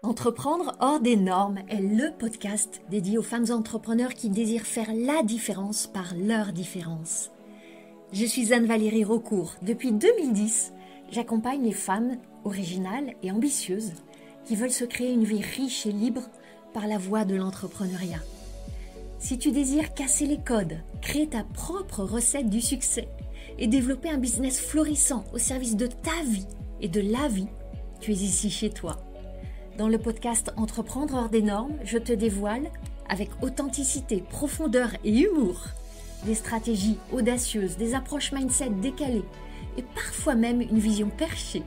Entreprendre hors des normes est le podcast dédié aux femmes entrepreneurs qui désirent faire la différence par leur différence. Je suis Anne-Valérie Raucourt. Depuis 2010, j'accompagne les femmes originales et ambitieuses qui veulent se créer une vie riche et libre par la voie de l'entrepreneuriat. Si tu désires casser les codes, créer ta propre recette du succès et développer un business florissant au service de ta vie et de la vie, tu es ici chez toi. Dans le podcast Entreprendre hors des normes, je te dévoile, avec authenticité, profondeur et humour, des stratégies audacieuses, des approches mindset décalées et parfois même une vision perchée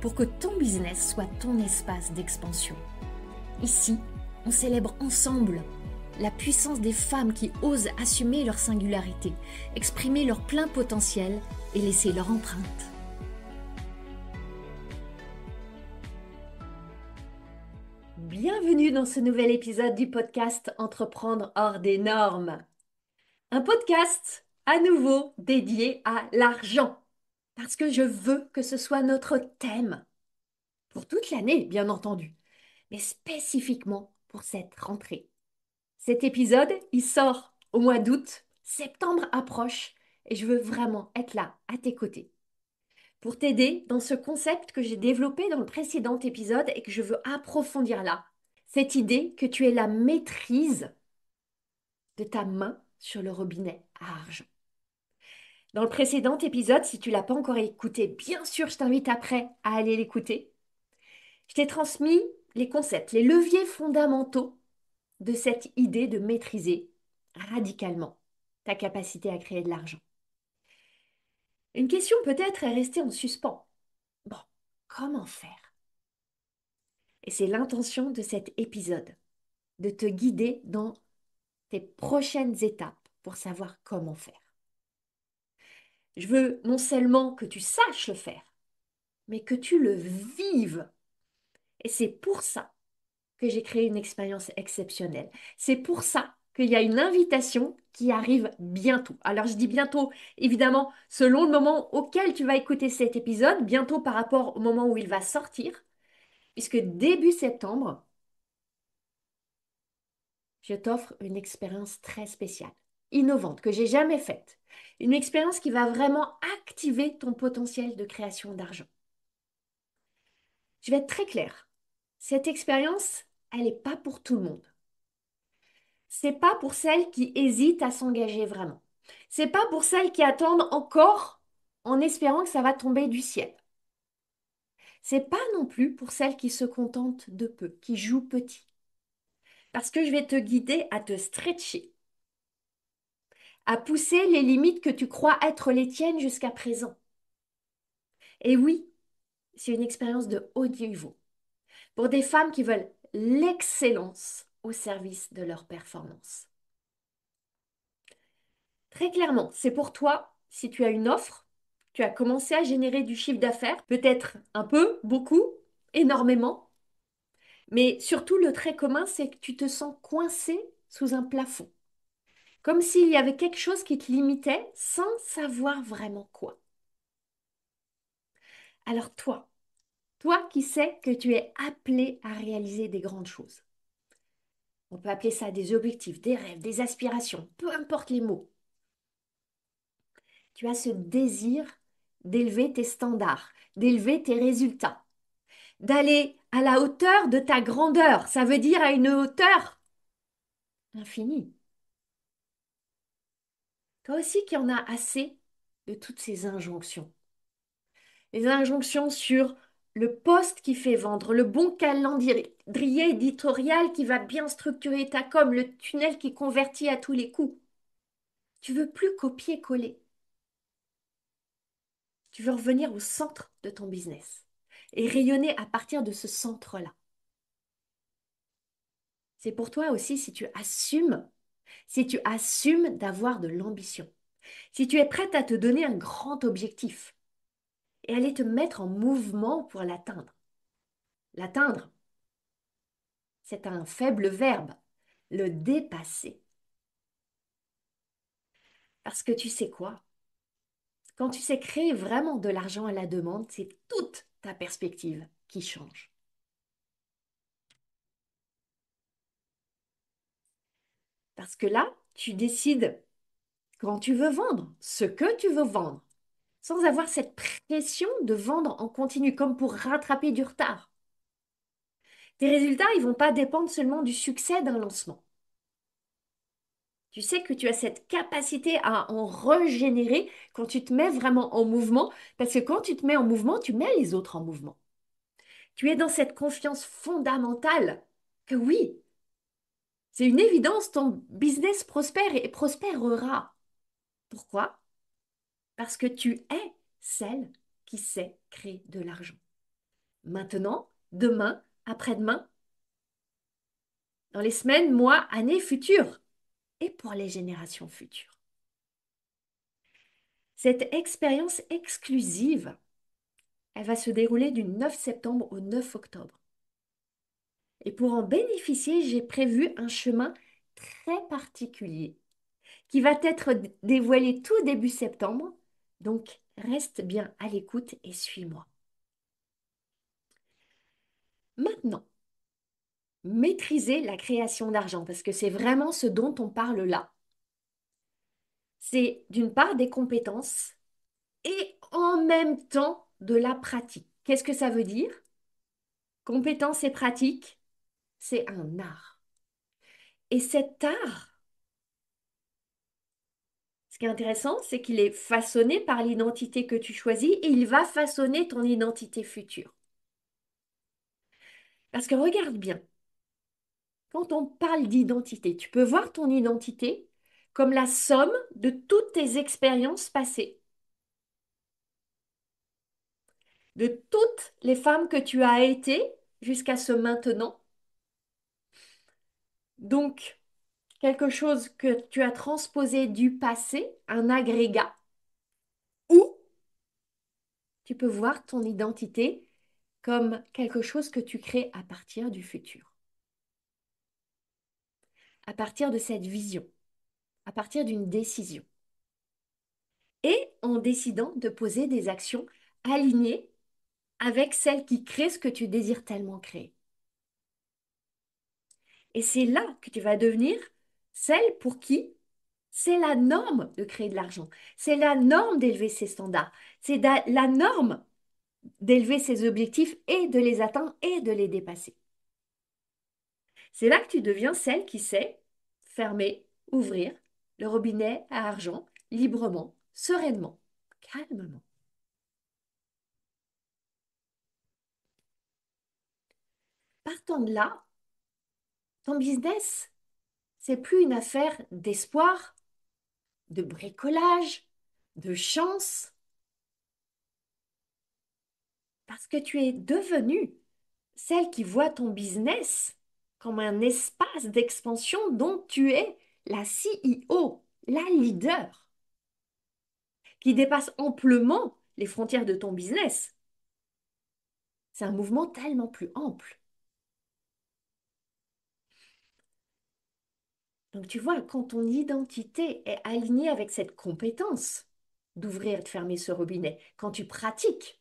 pour que ton business soit ton espace d'expansion. Ici, on célèbre ensemble la puissance des femmes qui osent assumer leur singularité, exprimer leur plein potentiel et laisser leur empreinte. Bienvenue dans ce nouvel épisode du podcast Entreprendre hors des normes. Un podcast à nouveau dédié à l'argent. Parce que je veux que ce soit notre thème. Pour toute l'année, bien entendu. Mais spécifiquement pour cette rentrée. Cet épisode, il sort au mois d'août. Septembre approche et je veux vraiment être là, à tes côtés. Pour t'aider dans ce concept que j'ai développé dans le précédent épisode et que je veux approfondir là. Cette idée que tu aies la maîtrise de ta main sur le robinet à argent. Dans le précédent épisode, si tu l'as pas encore écouté, bien sûr, je t'invite après à aller l'écouter. Je t'ai transmis les concepts, les leviers fondamentaux de cette idée de maîtriser radicalement ta capacité à créer de l'argent. Une question peut-être est restée en suspens. Bon, comment faire? Et c'est l'intention de cet épisode, de te guider dans tes prochaines étapes pour savoir comment faire. Je veux non seulement que tu saches le faire, mais que tu le vives. Et c'est pour ça que j'ai créé une expérience exceptionnelle. C'est pour ça qu'il y a une invitation qui arrive bientôt. Alors je dis bientôt, évidemment, selon le moment auquel tu vas écouter cet épisode, bientôt par rapport au moment où il va sortir, puisque début septembre, je t'offre une expérience très spéciale, innovante, que j'ai jamais faite. Une expérience qui va vraiment activer ton potentiel de création d'argent. Je vais être très claire. Cette expérience, elle n'est pas pour tout le monde. C'est pas pour celles qui hésitent à s'engager vraiment. C'est pas pour celles qui attendent encore en espérant que ça va tomber du ciel. C'est pas non plus pour celles qui se contentent de peu, qui jouent petit. Parce que je vais te guider à te stretcher, à pousser les limites que tu crois être les tiennes jusqu'à présent. Et oui, c'est une expérience de haut niveau pour des femmes qui veulent l'excellence au service de leur performance. Très clairement, c'est pour toi si tu as une offre, tu as commencé à générer du chiffre d'affaires, peut-être un peu, beaucoup, énormément, mais surtout le trait commun, c'est que tu te sens coincé sous un plafond, comme s'il y avait quelque chose qui te limitait sans savoir vraiment quoi. Alors toi qui sais que tu es appelé à réaliser des grandes choses. On peut appeler ça des objectifs, des rêves, des aspirations, peu importe les mots. Tu as ce désir d'élever tes standards, d'élever tes résultats, d'aller à la hauteur de ta grandeur. Ça veut dire à une hauteur infinie. Toi aussi qui en as assez de toutes ces injonctions. Les injonctions sur le poste qui fait vendre, le bon calendrier éditorial qui va bien structurer ta com, le tunnel qui convertit à tous les coups. Tu veux plus copier-coller. Tu veux revenir au centre de ton business et rayonner à partir de ce centre-là. C'est pour toi aussi si tu assumes d'avoir de l'ambition, si tu es prête à te donner un grand objectif et aller te mettre en mouvement pour l'atteindre. L'atteindre, c'est un faible verbe, le dépasser. Parce que tu sais quoi? Quand tu sais créer vraiment de l'argent à la demande, c'est toute ta perspective qui change. Parce que là, tu décides quand tu veux vendre, ce que tu veux vendre, sans avoir cette pression de vendre en continu, comme pour rattraper du retard. Tes résultats, ils vont pas dépendre seulement du succès d'un lancement. Tu sais que tu as cette capacité à en régénérer quand tu te mets vraiment en mouvement, parce que quand tu te mets en mouvement, tu mets les autres en mouvement. Tu es dans cette confiance fondamentale que oui, c'est une évidence, ton business prospère et prospérera. Pourquoi? Parce que tu es celle qui sait créer de l'argent. Maintenant, demain, après-demain, dans les semaines, mois, années futures et pour les générations futures. Cette expérience exclusive, elle va se dérouler du 9 septembre au 9 octobre. Et pour en bénéficier, j'ai prévu un chemin très particulier qui va être dévoilé tout début septembre. Donc, reste bien à l'écoute et suis-moi. Maintenant, maîtriser la création d'argent, parce que c'est vraiment ce dont on parle là. C'est d'une part des compétences et en même temps de la pratique. Qu'est-ce que ça veut dire? Compétences et pratique, c'est un art. Et cet art, ce qui est intéressant, c'est qu'il est façonné par l'identité que tu choisis et il va façonner ton identité future. Parce que regarde bien, quand on parle d'identité, tu peux voir ton identité comme la somme de toutes tes expériences passées, de toutes les femmes que tu as été jusqu'à ce maintenant. Donc, quelque chose que tu as transposé du passé, un agrégat, ou tu peux voir ton identité comme quelque chose que tu crées à partir du futur, à partir de cette vision, à partir d'une décision. Et en décidant de poser des actions alignées avec celles qui créent ce que tu désires tellement créer. Et c'est là que tu vas devenir celle pour qui c'est la norme de créer de l'argent. C'est la norme d'élever ses standards. C'est la norme d'élever ses objectifs et de les atteindre et de les dépasser. C'est là que tu deviens celle qui sait fermer, ouvrir le robinet à argent librement, sereinement, calmement. Partant de là, ton business, c'est plus une affaire d'espoir, de bricolage, de chance, parce que tu es devenue celle qui voit ton business comme un espace d'expansion dont tu es la CEO, la leader, qui dépasse amplement les frontières de ton business. C'est un mouvement tellement plus ample. Donc tu vois, quand ton identité est alignée avec cette compétence d'ouvrir et de fermer ce robinet, quand tu pratiques,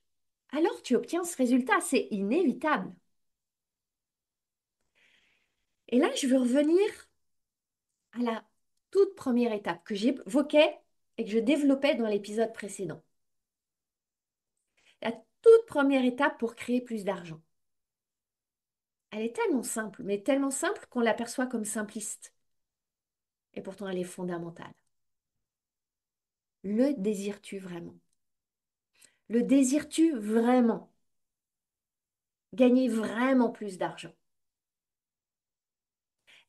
alors tu obtiens ce résultat, c'est inévitable. Et là, je veux revenir à la toute première étape que j'évoquais et que je développais dans l'épisode précédent. La toute première étape pour créer plus d'argent. Elle est tellement simple, mais tellement simple qu'on l'aperçoit comme simpliste. Et pourtant, elle est fondamentale. Le désires-tu vraiment? Le désires-tu vraiment? Gagner vraiment plus d'argent?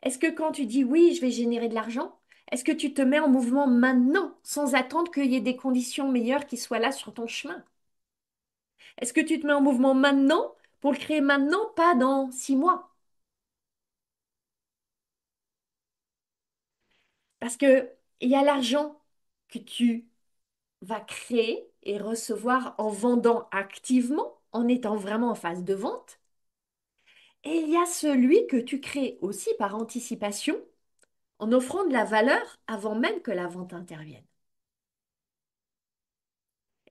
Est-ce que quand tu dis oui, je vais générer de l'argent, est-ce que tu te mets en mouvement maintenant, sans attendre qu'il y ait des conditions meilleures qui soient là sur ton chemin? Est-ce que tu te mets en mouvement maintenant pour le créer maintenant, pas dans 6 mois? Parce que il y a l'argent que tu vas créer et recevoir en vendant activement, en étant vraiment en phase de vente. Et il y a celui que tu crées aussi par anticipation, en offrant de la valeur avant même que la vente intervienne.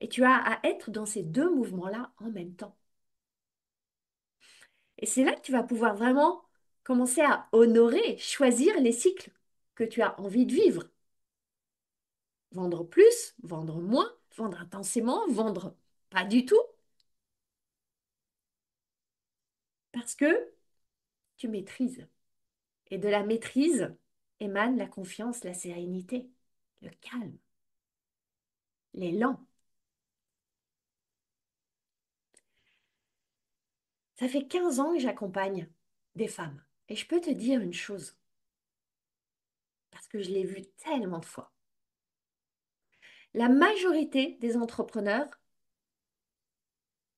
Et tu as à être dans ces deux mouvements-là en même temps. Et c'est là que tu vas pouvoir vraiment commencer à honorer, choisir les cycles que tu as envie de vivre. Vendre plus, vendre moins, vendre intensément, vendre pas du tout, parce que tu maîtrises. Et de la maîtrise émane la confiance, la sérénité, le calme, l'élan. Ça fait 15 ans que j'accompagne des femmes. Et je peux te dire une chose, parce que je l'ai vu tellement de fois. La majorité des entrepreneurs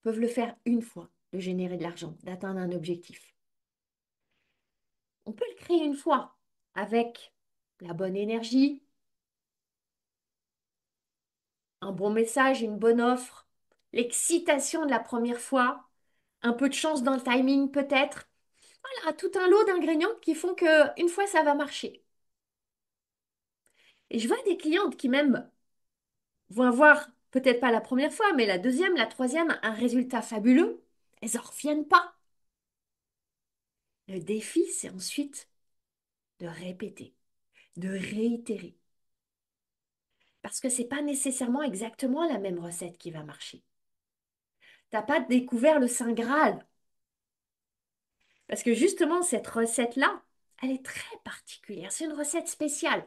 peuvent le faire une fois, de générer de l'argent, d'atteindre un objectif. On peut le créer une fois avec la bonne énergie, un bon message, une bonne offre, l'excitation de la première fois, un peu de chance dans le timing peut-être. Voilà, tout un lot d'ingrédients qui font que une fois ça va marcher. Et je vois des clientes qui même vont avoir, peut-être pas la première fois, mais la deuxième, la troisième, un résultat fabuleux. Elles n'en reviennent pas. Le défi, c'est ensuite de répéter, de réitérer. Parce que c'est pas nécessairement exactement la même recette qui va marcher. T'as pas découvert le Saint Graal. Parce que justement, cette recette-là, elle est très particulière. C'est une recette spéciale.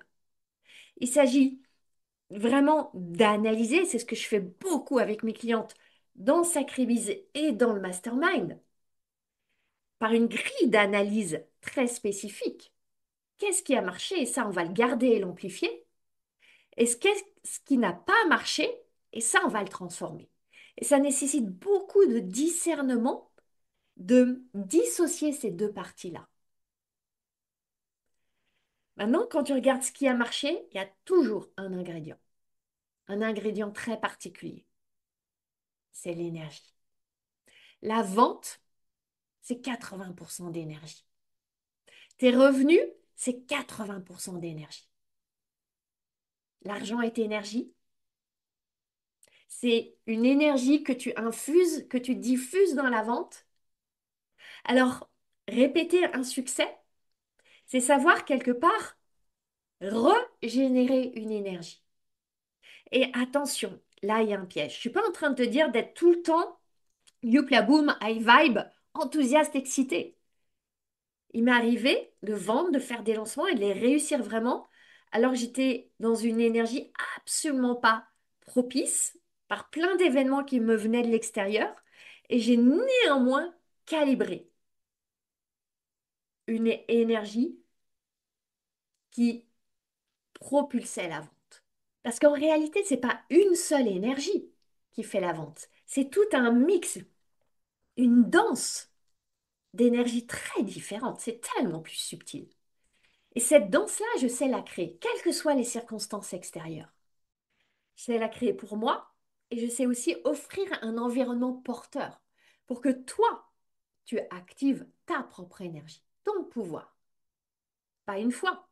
Il s'agit vraiment d'analyser, c'est ce que je fais beaucoup avec mes clientes dans Sacrébise et dans le mastermind, par une grille d'analyse très spécifique. Qu'est-ce qui a marché? Et ça, on va le garder et l'amplifier. Et ce qui n'a pas marché? Et ça, on va le transformer. Et ça nécessite beaucoup de discernement, de dissocier ces deux parties-là. Maintenant, quand tu regardes ce qui a marché, il y a toujours un ingrédient très particulier, c'est l'énergie. La vente, c'est 80% d'énergie. Tes revenus, c'est 80% d'énergie. L'argent est énergie. C'est une énergie que tu infuses, que tu diffuses dans la vente. Alors, répéter un succès, c'est savoir quelque part régénérer une énergie. Et attention, là, il y a un piège. Je suis pas en train de te dire d'être tout le temps youpla boom, high vibe, enthousiaste, excité. Il m'est arrivé de vendre, de faire des lancements et de les réussir vraiment, alors que j'étais dans une énergie absolument pas propice, par plein d'événements qui me venaient de l'extérieur, et j'ai néanmoins calibré une énergie qui propulsait la vente. Parce qu'en réalité, c'est pas une seule énergie qui fait la vente, c'est tout un mix, une danse d'énergies très différentes, c'est tellement plus subtil. Et cette danse-là, je sais la créer, quelles que soient les circonstances extérieures. Je sais la créer pour moi et je sais aussi offrir un environnement porteur pour que toi, tu actives ta propre énergie, ton pouvoir. Pas une fois,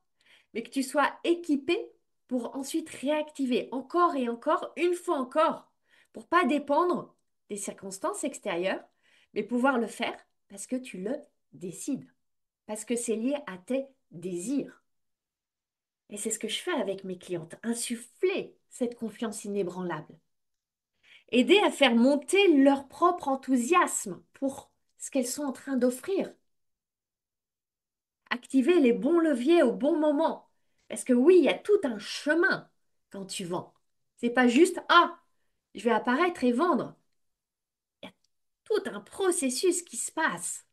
mais que tu sois équipé pour ensuite réactiver encore et encore, une fois encore, pour pas dépendre des circonstances extérieures, mais pouvoir le faire parce que tu le décides, parce que c'est lié à tes désirs. Et c'est ce que je fais avec mes clientes, insuffler cette confiance inébranlable. Aider à faire monter leur propre enthousiasme pour ce qu'elles sont en train d'offrir. Activer les bons leviers au bon moment. Parce que oui, il y a tout un chemin quand tu vends. C'est pas juste, ah, je vais apparaître et vendre. Il y a tout un processus qui se passe.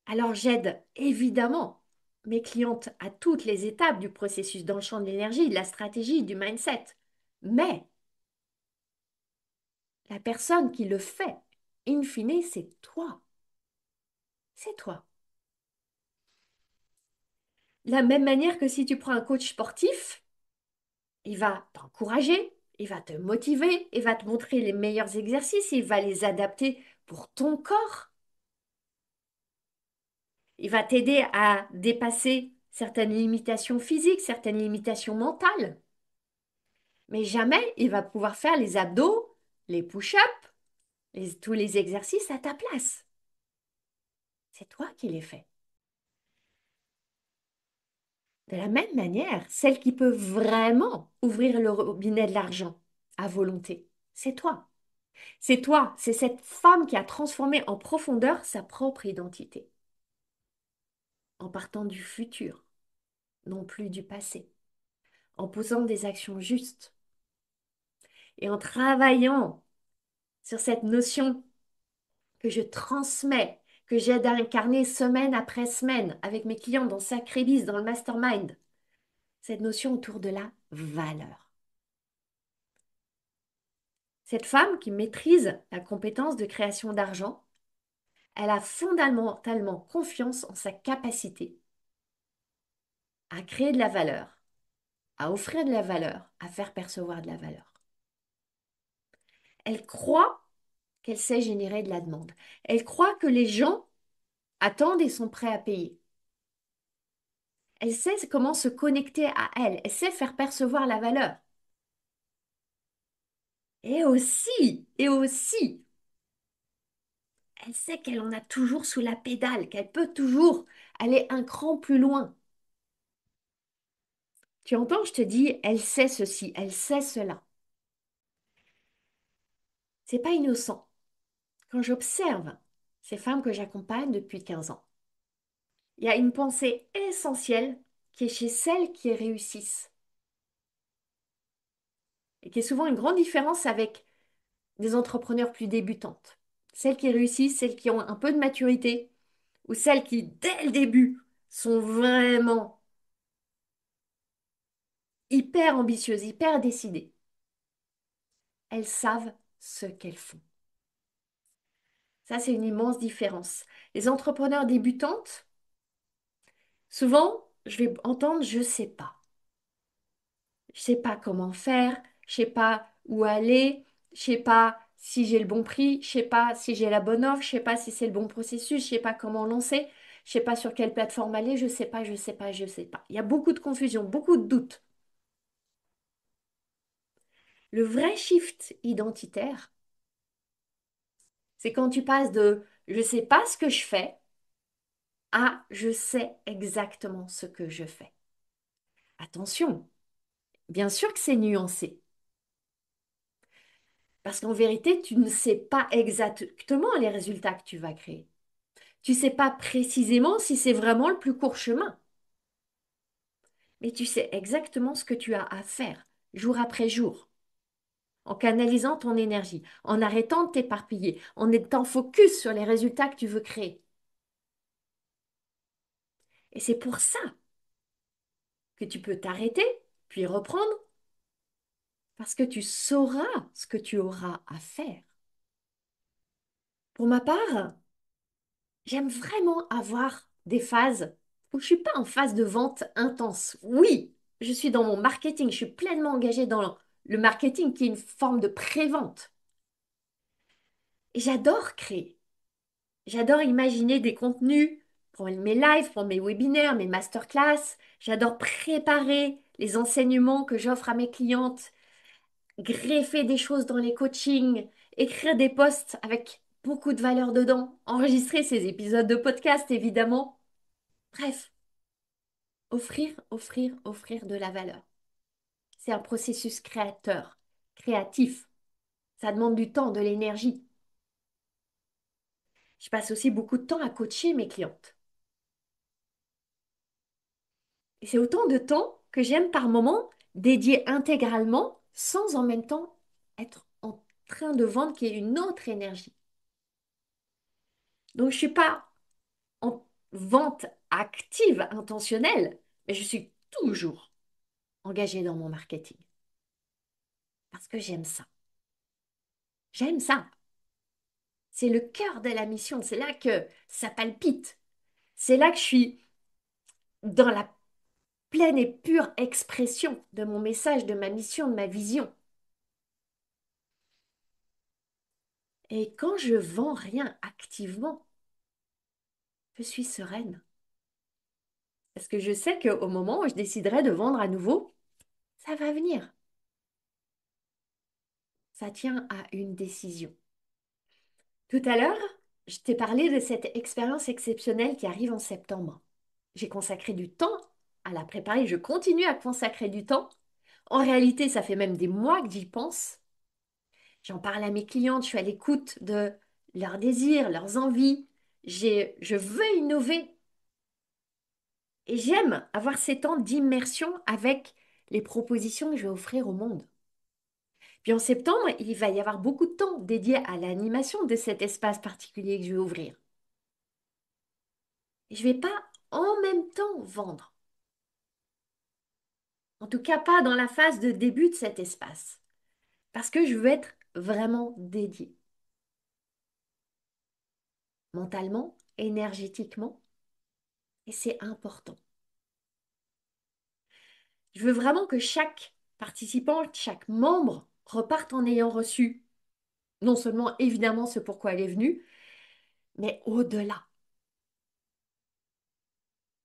Alors j'aide évidemment mes clientes à toutes les étapes du processus dans le champ de l'énergie, de la stratégie, du mindset. Mais la personne qui le fait, in fine, c'est toi. C'est toi. De la même manière que si tu prends un coach sportif, il va t'encourager, il va te motiver, il va te montrer les meilleurs exercices, il va les adapter pour ton corps. Il va t'aider à dépasser certaines limitations physiques, certaines limitations mentales. Mais jamais il va pouvoir faire les abdos, les push-ups, tous les exercices à ta place. C'est toi qui les fais. De la même manière, celle qui peut vraiment ouvrir le robinet de l'argent à volonté, c'est toi. C'est toi, c'est cette femme qui a transformé en profondeur sa propre identité, en partant du futur, non plus du passé, en posant des actions justes et en travaillant sur cette notion que je transmets, que j'aide à incarner semaine après semaine avec mes clients dans Sacré Biz, dans le mastermind. Cette notion autour de la valeur. Cette femme qui maîtrise la compétence de création d'argent, elle a fondamentalement confiance en sa capacité à créer de la valeur, à offrir de la valeur, à faire percevoir de la valeur. Elle croit qu'elle sait générer de la demande. Elle croit que les gens attendent et sont prêts à payer. Elle sait comment se connecter à elle. Elle sait faire percevoir la valeur. Et aussi, elle sait qu'elle en a toujours sous la pédale, qu'elle peut toujours aller un cran plus loin. Tu entends, je te dis, elle sait ceci, elle sait cela. C'est pas innocent. Quand j'observe ces femmes que j'accompagne depuis 15 ans, il y a une pensée essentielle qui est chez celles qui réussissent et qui est souvent une grande différence avec des entrepreneurs plus débutantes. Celles qui réussissent, celles qui ont un peu de maturité ou celles qui, dès le début, sont vraiment hyper ambitieuses, hyper décidées. Elles savent ce qu'elles font. Ça, c'est une immense différence. Les entrepreneurs débutantes, souvent, je vais entendre je sais pas. Je sais pas comment faire, je sais pas où aller, je sais pas si j'ai le bon prix, je sais pas si j'ai la bonne offre, je sais pas si c'est le bon processus, je sais pas comment lancer, je sais pas sur quelle plateforme aller, je sais pas, je sais pas, je sais pas. Il y a beaucoup de confusion, beaucoup de doutes. Le vrai shift identitaire, c'est quand tu passes de je sais pas ce que je fais à je sais exactement ce que je fais. Attention, bien sûr que c'est nuancé. Parce qu'en vérité, tu ne sais pas exactement les résultats que tu vas créer. Tu ne sais pas précisément si c'est vraiment le plus court chemin. Mais tu sais exactement ce que tu as à faire, jour après jour, en canalisant ton énergie, en arrêtant de t'éparpiller, en étant focus sur les résultats que tu veux créer. Et c'est pour ça que tu peux t'arrêter, puis reprendre, parce que tu sauras ce que tu auras à faire. Pour ma part, j'aime vraiment avoir des phases où je suis pas en phase de vente intense. Oui, je suis dans mon marketing, je suis pleinement engagée dans le marketing qui est une forme de pré-vente. Et j'adore créer. J'adore imaginer des contenus pour mes lives, pour mes webinaires, mes masterclass. J'adore préparer les enseignements que j'offre à mes clientes, greffer des choses dans les coachings, écrire des posts avec beaucoup de valeur dedans, enregistrer ces épisodes de podcast évidemment. Bref, offrir, offrir, offrir de la valeur. C'est un processus créateur, créatif. Ça demande du temps, de l'énergie. Je passe aussi beaucoup de temps à coacher mes clientes. Et c'est autant de temps que j'aime par moment dédier intégralement sans en même temps être en train de vendre qui est une autre énergie. Donc je ne suis pas en vente active, intentionnelle, mais je suis toujours engagée dans mon marketing parce que j'aime ça. J'aime ça. C'est le cœur de la mission. C'est là que ça palpite. C'est là que je suis dans la pleine et pure expression de mon message, de ma mission, de ma vision. Et quand je vends rien activement, je suis sereine. Parce que je sais qu'au moment où je déciderai de vendre à nouveau, ça va venir. Ça tient à une décision. Tout à l'heure, je t'ai parlé de cette expérience exceptionnelle qui arrive en septembre. J'ai consacré du temps à la préparer. Je continue à consacrer du temps. En réalité, ça fait même des mois que j'y pense. J'en parle à mes clientes, je suis à l'écoute de leurs désirs, leurs envies. Je veux innover et j'aime avoir ces temps d'immersion avec les propositions que je vais offrir au monde. Puis en septembre, il va y avoir beaucoup de temps dédié à l'animation de cet espace particulier que je vais ouvrir. Et je ne vais pas en même temps vendre. En tout cas, pas dans la phase de début de cet espace. Parce que je veux être vraiment dédiée. Mentalement, énergétiquement. Et c'est important. Je veux vraiment que chaque participant, chaque membre reparte en ayant reçu non seulement évidemment ce pourquoi elle est venue, mais au-delà.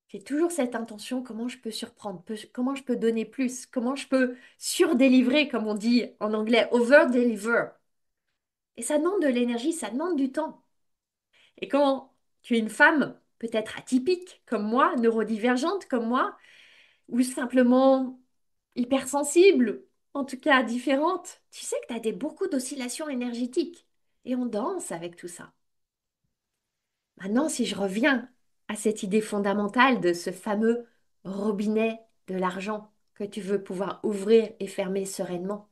J'ai toujours cette intention, comment je peux surprendre, comment je peux donner plus, comment je peux surdélivrer, comme on dit en anglais, over-deliver. Et ça demande de l'énergie, ça demande du temps. Et quand tu es une femme, peut-être atypique comme moi, neurodivergente comme moi, ou simplement hypersensible, en tout cas différente, tu sais que tu as beaucoup d'oscillations énergétiques. Et on danse avec tout ça. Maintenant, si je reviens à cette idée fondamentale de ce fameux robinet de l'argent que tu veux pouvoir ouvrir et fermer sereinement,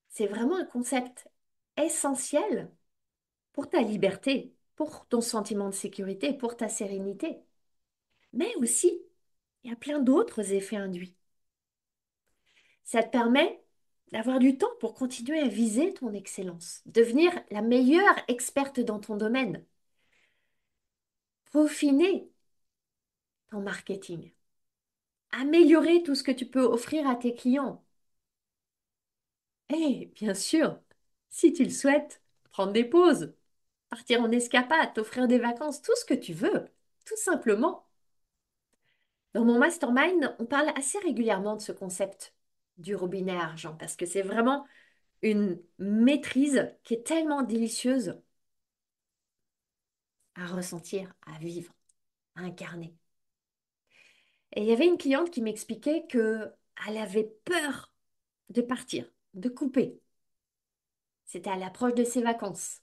c'est vraiment un concept essentiel pour ta liberté, pour ton sentiment de sécurité, pour ta sérénité. Mais aussi, il y a plein d'autres effets induits. Ça te permet d'avoir du temps pour continuer à viser ton excellence, devenir la meilleure experte dans ton domaine, peaufiner ton marketing, améliorer tout ce que tu peux offrir à tes clients. Et bien sûr, si tu le souhaites, prendre des pauses, partir en escapade, t'offrir des vacances, tout ce que tu veux, tout simplement. Dans mon mastermind, on parle assez régulièrement de ce concept du robinet à argent parce que c'est vraiment une maîtrise qui est tellement délicieuse à ressentir, à vivre, à incarner. Et il y avait une cliente qui m'expliquait que elle avait peur de partir, de couper. C'était à l'approche de ses vacances.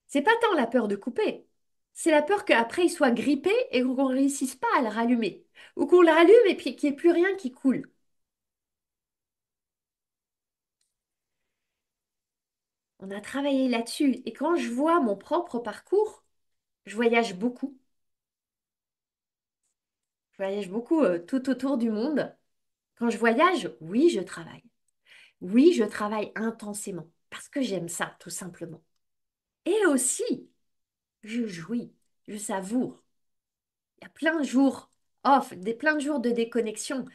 C'est pas tant la peur de couper, c'est la peur qu'après il soit grippé et qu'on ne réussisse pas à le rallumer. Ou qu'on le rallume et puis qu'il n'y ait plus rien qui coule. On a travaillé là-dessus. Et quand je vois mon propre parcours, je voyage beaucoup. Je voyage beaucoup tout autour du monde. Quand je voyage, oui, je travaille. Oui, je travaille intensément parce que j'aime ça, tout simplement. Et aussi, je jouis, je savoure. Il y a plein de jours off, plein de jours de déconnexion,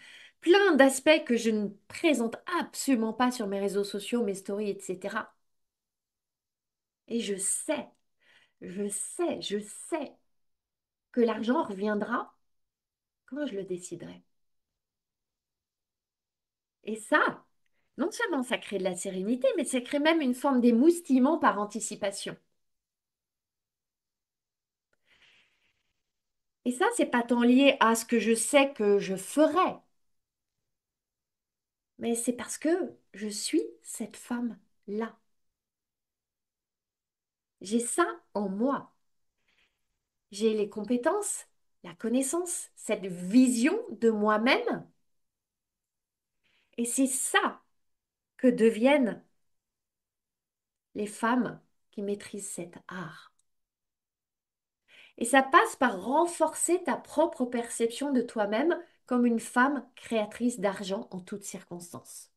plein d'aspects que je ne présente absolument pas sur mes réseaux sociaux, mes stories, etc. Et je sais que l'argent reviendra quand je le déciderai. Et ça, non seulement ça crée de la sérénité, mais ça crée même une forme d'émoustillement par anticipation. Et ça, c'est pas tant lié à ce que je sais que je ferai, mais c'est parce que je suis cette femme-là. J'ai ça en moi. J'ai les compétences, la connaissance, cette vision de moi-même. Et c'est ça que deviennent les femmes qui maîtrisent cet art. Et ça passe par renforcer ta propre perception de toi-même comme une femme créatrice d'argent en toutes circonstances.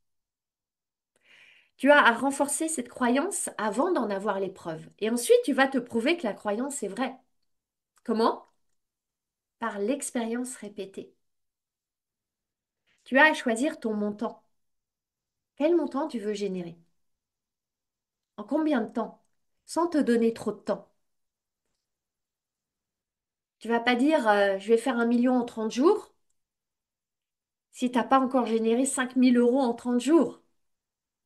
Tu as à renforcer cette croyance avant d'en avoir les preuves. Et ensuite, tu vas te prouver que la croyance est vraie. Comment? Par l'expérience répétée. Tu as à choisir ton montant. Quel montant tu veux générer? En combien de temps? Sans te donner trop de temps. Tu vas pas dire je vais faire 1 million en 30 jours si tu n'as pas encore généré 5 000 € en 30 jours.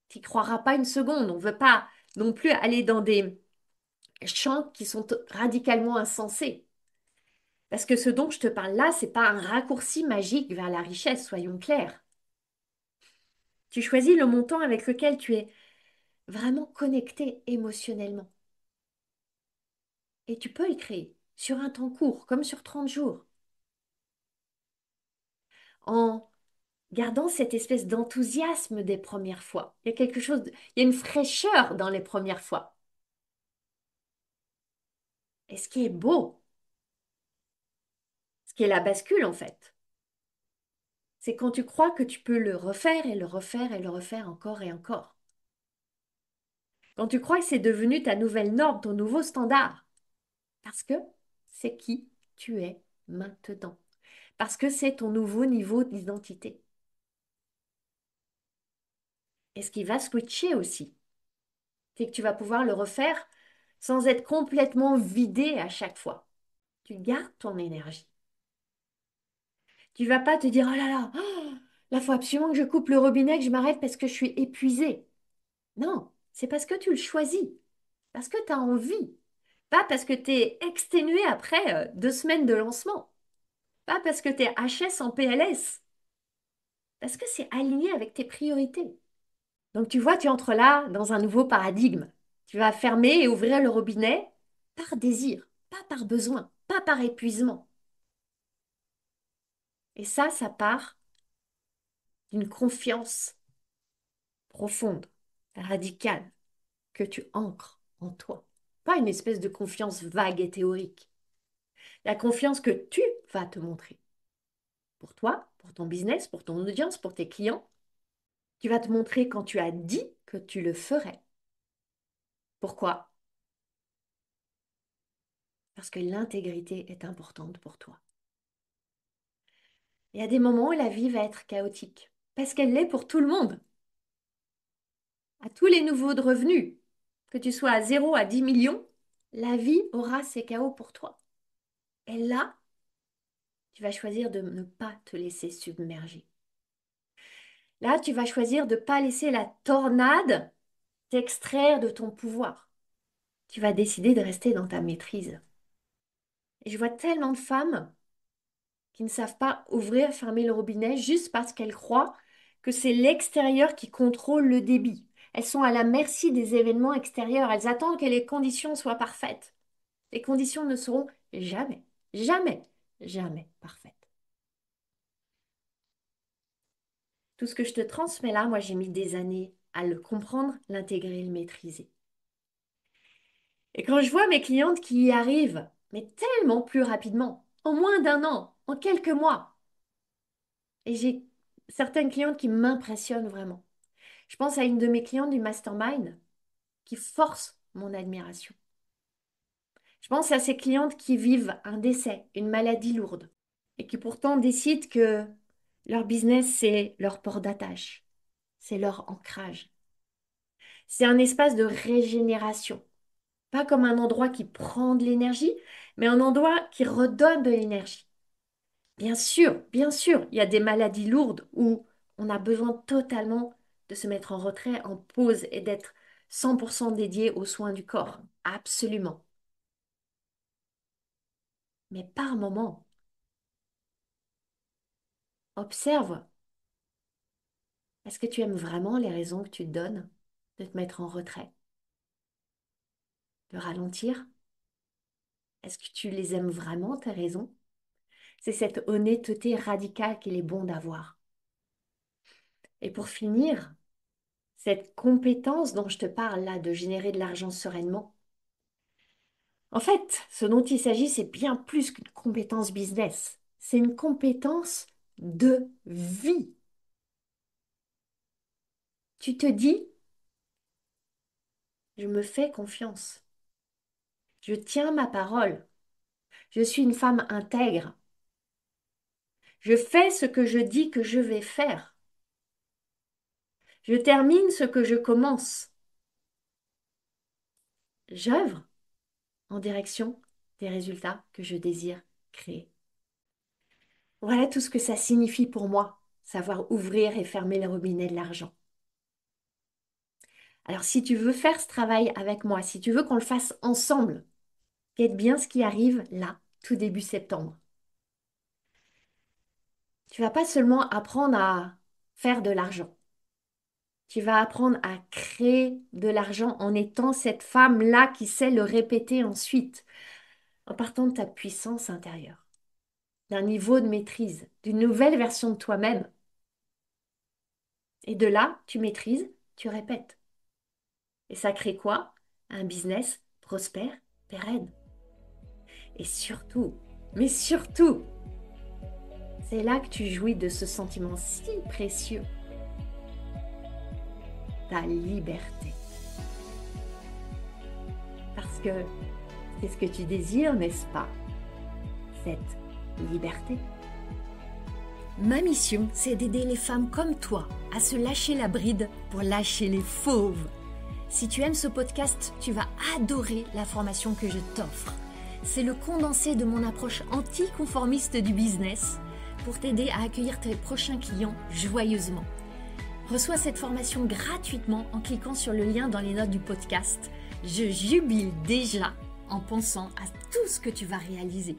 Tu n'y croiras pas une seconde. On ne veut pas non plus aller dans des champs qui sont radicalement insensés. Parce que ce dont je te parle là, c'est pas un raccourci magique vers la richesse, soyons clairs. Tu choisis le montant avec lequel tu es vraiment connecté émotionnellement. Et tu peux le créer sur un temps court, comme sur 30 jours, en gardant cette espèce d'enthousiasme des premières fois. Il y a quelque chose, il y a une fraîcheur dans les premières fois. Et ce qui est beau, ce qui est la bascule en fait, c'est quand tu crois que tu peux le refaire et le refaire et le refaire encore et encore. Quand tu crois que c'est devenu ta nouvelle norme, ton nouveau standard. Parce que c'est qui tu es maintenant. Parce que c'est ton nouveau niveau d'identité. Et ce qui va switcher aussi, c'est que tu vas pouvoir le refaire sans être complètement vidé à chaque fois. Tu gardes ton énergie. Tu vas pas te dire, oh là là, là, faut absolument que je coupe le robinet, que je m'arrête parce que je suis épuisée. Non, c'est parce que tu le choisis, parce que tu as envie, pas parce que tu es exténué après 2 semaines de lancement, pas parce que tu es HS en PLS, parce que c'est aligné avec tes priorités. Donc tu vois, tu entres là dans un nouveau paradigme. Tu vas fermer et ouvrir le robinet par désir, pas par besoin, pas par épuisement. Et ça part d'une confiance profonde, radicale, que tu ancres en toi. Pas une espèce de confiance vague et théorique. La confiance que tu vas te montrer. Pour toi, pour ton business, pour ton audience, pour tes clients. Tu vas te montrer quand tu as dit que tu le ferais. Pourquoi? Parce que l'intégrité est importante pour toi. Il y a des moments où la vie va être chaotique. Parce qu'elle l'est pour tout le monde. À tous les niveaux de revenus. Que tu sois à 0 à 10 millions, la vie aura ses chaos pour toi. Et là, tu vas choisir de ne pas te laisser submerger. Là, tu vas choisir de ne pas laisser la tornade t'extraire de ton pouvoir. Tu vas décider de rester dans ta maîtrise. Et je vois tellement de femmes qui ne savent pas ouvrir, fermer le robinet juste parce qu'elles croient que c'est l'extérieur qui contrôle le débit. Elles sont à la merci des événements extérieurs. Elles attendent que les conditions soient parfaites. Les conditions ne seront jamais, jamais, jamais parfaites. Tout ce que je te transmets là, moi j'ai mis des années à le comprendre, l'intégrer, le maîtriser. Et quand je vois mes clientes qui y arrivent, mais tellement plus rapidement, en moins d'1 an, en quelques mois, et j'ai certaines clientes qui m'impressionnent vraiment. Je pense à une de mes clientes du mastermind qui force mon admiration. Je pense à ces clientes qui vivent un décès, une maladie lourde, et qui pourtant décident que leur business, c'est leur port d'attache, c'est leur ancrage. C'est un espace de régénération. Pas comme un endroit qui prend de l'énergie, mais un endroit qui redonne de l'énergie. Bien sûr, il y a des maladies lourdes où on a besoin totalement de se mettre en retrait, en pause et d'être 100% dédié aux soins du corps. Absolument. Mais par moment, observe, est-ce que tu aimes vraiment les raisons que tu te donnes de te mettre en retrait, de ralentir? Est-ce que tu les aimes vraiment, tes raisons? C'est cette honnêteté radicale qu'il est bon d'avoir. Et pour finir, cette compétence dont je te parle là, de générer de l'argent sereinement, en fait, ce dont il s'agit, c'est bien plus qu'une compétence business. C'est une compétence de vie. Tu te dis, je me fais confiance. Je tiens ma parole. Je suis une femme intègre. Je fais ce que je dis que je vais faire. Je termine ce que je commence. J'œuvre en direction des résultats que je désire créer. Voilà tout ce que ça signifie pour moi, savoir ouvrir et fermer le robinet de l'argent. Alors si tu veux faire ce travail avec moi, si tu veux qu'on le fasse ensemble, guette bien ce qui arrive là, tout début septembre. Tu vas pas seulement apprendre à faire de l'argent. Tu vas apprendre à créer de l'argent en étant cette femme-là qui sait le répéter ensuite, en partant de ta puissance intérieure, d'un niveau de maîtrise, d'une nouvelle version de toi-même. Et de là, tu maîtrises, tu répètes. Et ça crée quoi? Un business prospère, pérenne. Et surtout, mais surtout, c'est là que tu jouis de ce sentiment si précieux, ta liberté. Parce que c'est ce que tu désires, n'est-ce pas? Cette liberté. Ma mission, c'est d'aider les femmes comme toi à se lâcher la bride pour lâcher les fauves. Si tu aimes ce podcast, tu vas adorer la formation que je t'offre. C'est le condensé de mon approche anticonformiste du business pour t'aider à accueillir tes prochains clients joyeusement. Reçois cette formation gratuitement en cliquant sur le lien dans les notes du podcast. Je jubile déjà en pensant à tout ce que tu vas réaliser.